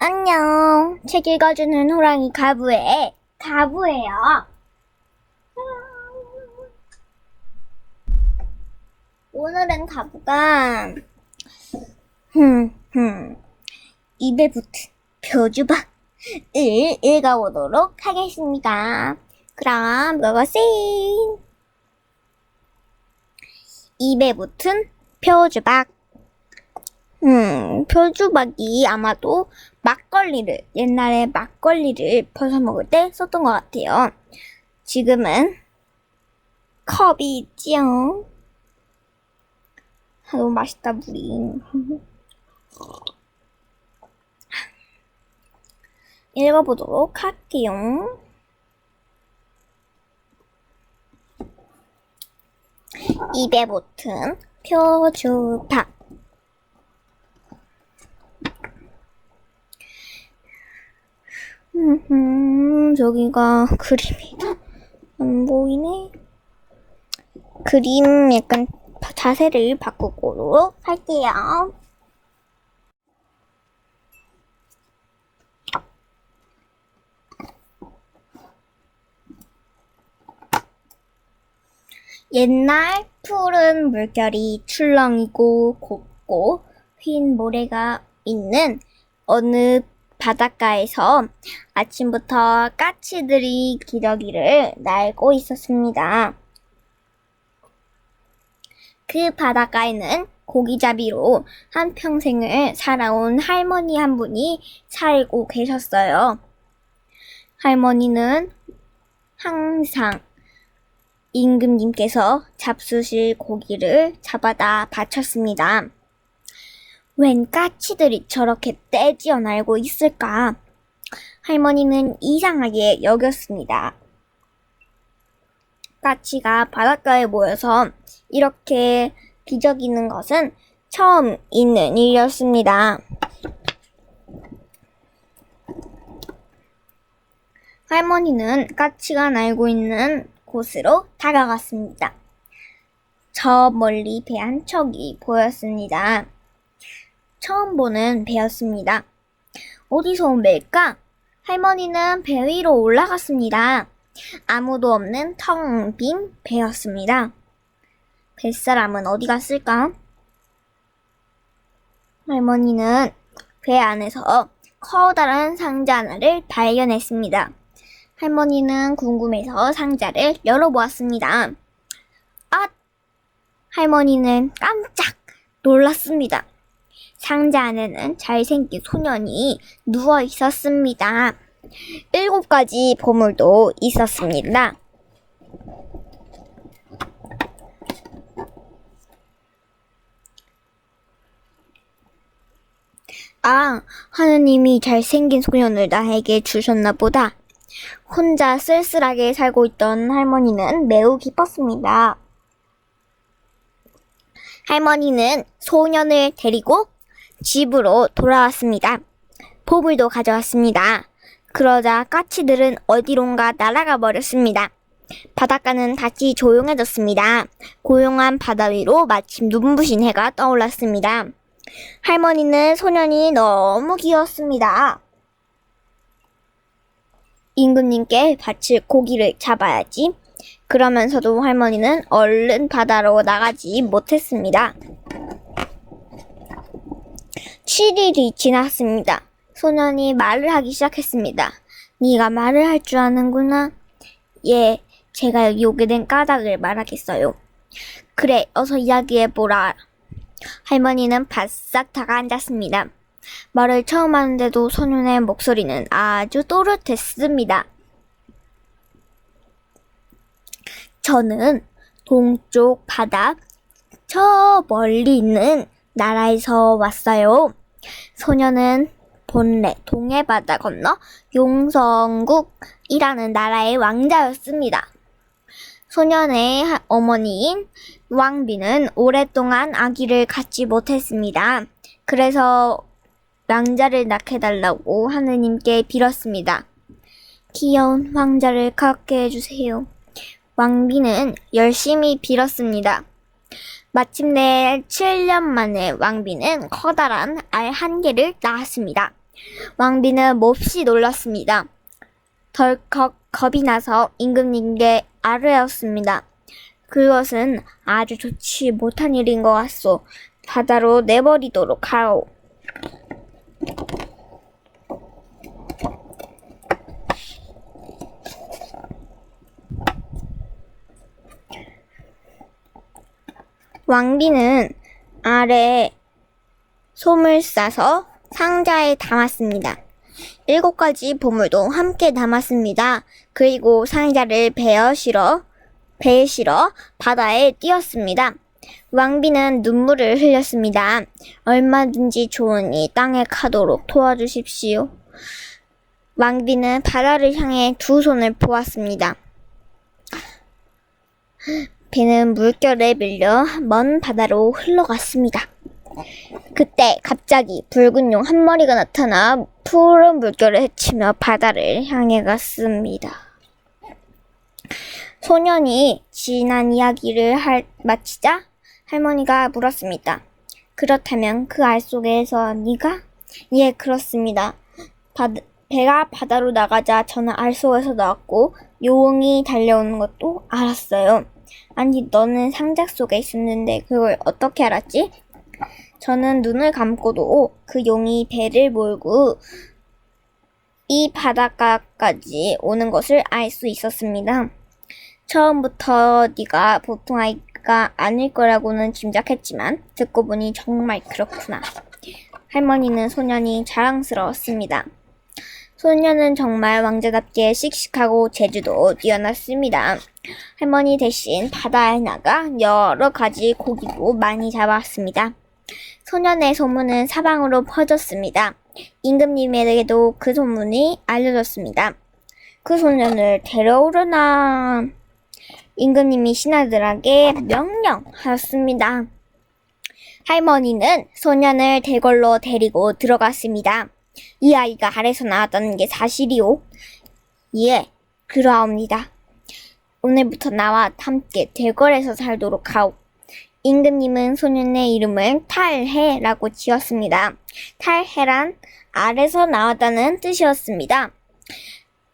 안녕. 책 읽어주는 호랑이 가부예요. 오늘은 가부가 입에 붙은 표주박을 읽어보도록 하겠습니다. 그럼 고고싱. 입에 붙은 표주박. 표주박이 아마도 옛날에 막걸리를 퍼서 먹을 때 썼던 것 같아요. 지금은 컵이 있지요. 너무 맛있다, 물이. 읽어보도록 할게요. 입에 붙은 표주박. 저기가 그림이다. 안 보이네. 그림 약간 자세를 바꾸도록 할게요. 옛날 푸른 물결이 출렁이고 곱고 흰 모래가 있는 어느 바닷가에서 아침부터 까치들이 기러기를 날고 있었습니다. 그 바닷가에는 고기잡이로 한평생을 살아온 할머니 한 분이 살고 계셨어요. 할머니는 항상 임금님께서 잡수실 고기를 잡아다 바쳤습니다. 웬 까치들이 저렇게 떼지어 날고 있을까? 할머니는 이상하게 여겼습니다. 까치가 바닷가에 모여서 이렇게 기저귀는 것은 처음 있는 일이었습니다. 할머니는 까치가 날고 있는 곳으로 다가갔습니다. 저 멀리 배 한 척이 보였습니다. 처음 보는 배였습니다. 어디서 온 배일까? 할머니는 배 위로 올라갔습니다. 아무도 없는 텅 빈 배였습니다. 뱃사람은 어디 갔을까? 할머니는 배 안에서 커다란 상자 하나를 발견했습니다. 할머니는 궁금해서 상자를 열어보았습니다. 아! 할머니는 깜짝 놀랐습니다. 상자 안에는 잘생긴 소년이 누워 있었습니다. 7가지 보물도 있었습니다. 아, 하느님이 잘생긴 소년을 나에게 주셨나 보다. 혼자 쓸쓸하게 살고 있던 할머니는 매우 기뻤습니다. 할머니는 소년을 데리고 집으로 돌아왔습니다. 보물도 가져왔습니다. 그러자 까치들은 어디론가 날아가 버렸습니다. 바닷가는 다시 조용해졌습니다. 고요한 바다 위로 마침 눈부신 해가 떠올랐습니다. 할머니는 소년이 너무 귀여웠습니다. 임금님께 바칠 고기를 잡아야지. 그러면서도 할머니는 얼른 바다로 나가지 못했습니다. 7일이 지났습니다. 소년이 말을 하기 시작했습니다. 네가 말을 할 줄 아는구나. 예, 제가 여기 오게 된 까닭을 말하겠어요. 그래, 어서 이야기해보라. 할머니는 바싹 다가앉았습니다. 말을 처음 하는데도 소년의 목소리는 아주 또렷했습니다. 저는 동쪽 바다 저 멀리 있는 나라에서 왔어요. 소년은 본래 동해 바다 건너 용성국이라는 나라의 왕자였습니다. 소년의 어머니인 왕비는 오랫동안 아기를 갖지 못했습니다. 그래서 왕자를 낳게달라고 하느님께 빌었습니다. 귀여운 왕자를 갖게 해주세요. 왕비는 열심히 빌었습니다. 마침내 7년 만에 왕비는 커다란 알 1개를 낳았습니다. 왕비는 몹시 놀랐습니다. 덜컥 겁이 나서 임금님께 아뢰었습니다. 그것은 아주 좋지 못한 일인 것 같소. 바다로 내버리도록 하오. 왕비는 아래에 솜을 싸서 상자에 담았습니다. 7가지 보물도 함께 담았습니다. 그리고 상자를 배에 실어 바다에 띄었습니다. 왕비는 눈물을 흘렸습니다. 얼마든지 좋으니 땅에 가도록 도와주십시오. 왕비는 바다를 향해 두 손을 보았습니다. 배는 물결에 밀려 먼 바다로 흘러갔습니다. 그때 갑자기 붉은 용 한 마리가 나타나 푸른 물결을 헤치며 바다를 향해 갔습니다. 소년이 지난 이야기를 마치자 할머니가 물었습니다. 그렇다면 그 알 속에서 네가? 예, 그렇습니다. 배가 바다로 나가자 저는 알 속에서 나왔고 용이 달려오는 것도 알았어요. 아니, 너는 상자 속에 있었는데 그걸 어떻게 알았지? 저는 눈을 감고도 그 용이 배를 몰고 이 바닷가까지 오는 것을 알 수 있었습니다. 처음부터 네가 보통 아이가 아닐 거라고는 짐작했지만 듣고 보니 정말 그렇구나. 할머니는 소년이 자랑스러웠습니다. 소년은 정말 왕자답게 씩씩하고 재주도 뛰어났습니다. 할머니 대신 바다에 나가 여러 가지 고기도 많이 잡았습니다. 소년의 소문은 사방으로 퍼졌습니다. 임금님에게도 그 소문이 알려졌습니다. 그 소년을 데려오려나. 임금님이 신하들에게 명령하였습니다. 할머니는 소년을 대궐로 데리고 들어갔습니다. 이 아이가 아래서 나왔다는 게 사실이오? 예, 그러하옵니다. 오늘부터 나와 함께 대궐에서 살도록 하오. 임금님은 소년의 이름을 탈해라고 지었습니다. 탈해란 아래서 나왔다는 뜻이었습니다.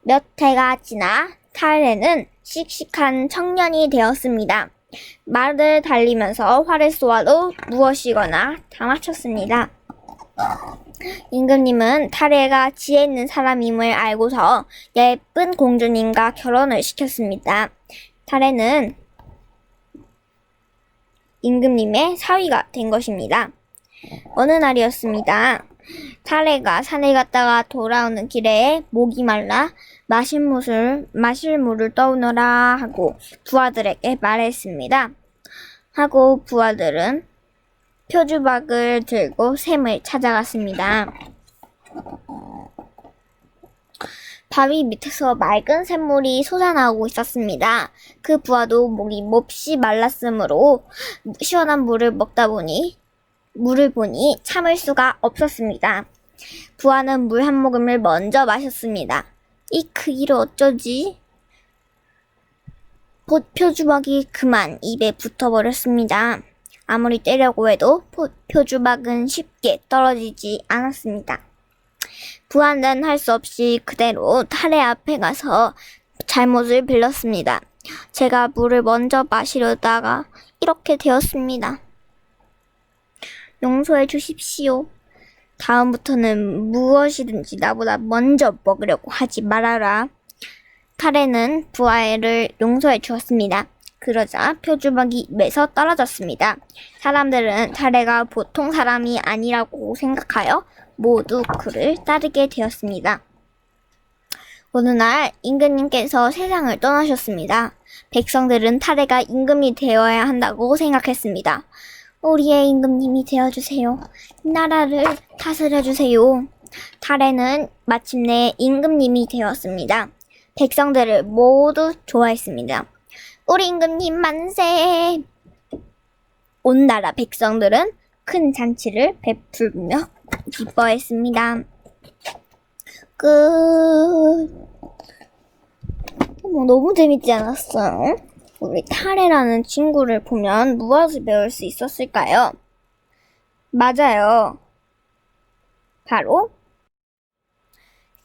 몇 해가 지나 탈해는 씩씩한 청년이 되었습니다. 말을 달리면서 활을 쏘아도 무엇이거나 다 맞췄습니다. 임금님은 탈해가 지혜 있는 사람임을 알고서 예쁜 공주님과 결혼을 시켰습니다. 탈해는 임금님의 사위가 된 것입니다. 어느 날이었습니다. 탈해가 산에 갔다가 돌아오는 길에 목이 말라 마실 물을 떠오너라 하고 부하들에게 말했습니다. 하고 부하들은 표주박을 들고 샘을 찾아갔습니다. 바위 밑에서 맑은 샘물이 솟아나오고 있었습니다. 그 부하도 목이 몹시 말랐으므로 시원한 물을 보니 참을 수가 없었습니다. 부하는 물 한 모금을 먼저 마셨습니다. 그 일을 어쩌지? 표주박이 그만 입에 붙어버렸습니다. 아무리 떼려고 해도 표주박은 쉽게 떨어지지 않았습니다. 부하는 할 수 없이 그대로 탈해 앞에 가서 잘못을 빌렸습니다. 제가 물을 먼저 마시려다가 이렇게 되었습니다. 용서해 주십시오. 다음부터는 무엇이든지 나보다 먼저 먹으려고 하지 말아라. 탈해는 부하를 용서해 주었습니다. 그러자 표주박이 입에서 떨어졌습니다. 사람들은 탈해가 보통 사람이 아니라고 생각하여 모두 그를 따르게 되었습니다. 어느 날 임금님께서 세상을 떠나셨습니다. 백성들은 탈해가 임금이 되어야 한다고 생각했습니다. 우리의 임금님이 되어주세요. 나라를 다스려주세요. 탈해는 마침내 임금님이 되었습니다. 백성들을 모두 좋아했습니다. 우리 임금님 만세! 온 나라 백성들은 큰 잔치를 베풀며 기뻐했습니다. 끝. 너무 재밌지 않았어요? 우리 탈해라는 친구를 보면 무엇을 배울 수 있었을까요? 맞아요. 바로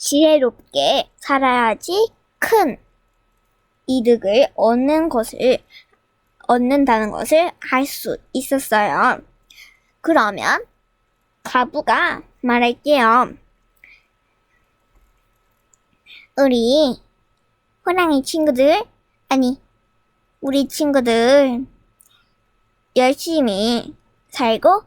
지혜롭게 살아야지 큰 이득을 얻는다는 것을 알 수 있었어요. 그러면 가부가 말할게요. 우리 호랑이 친구들, 아니, 우리 친구들 열심히 살고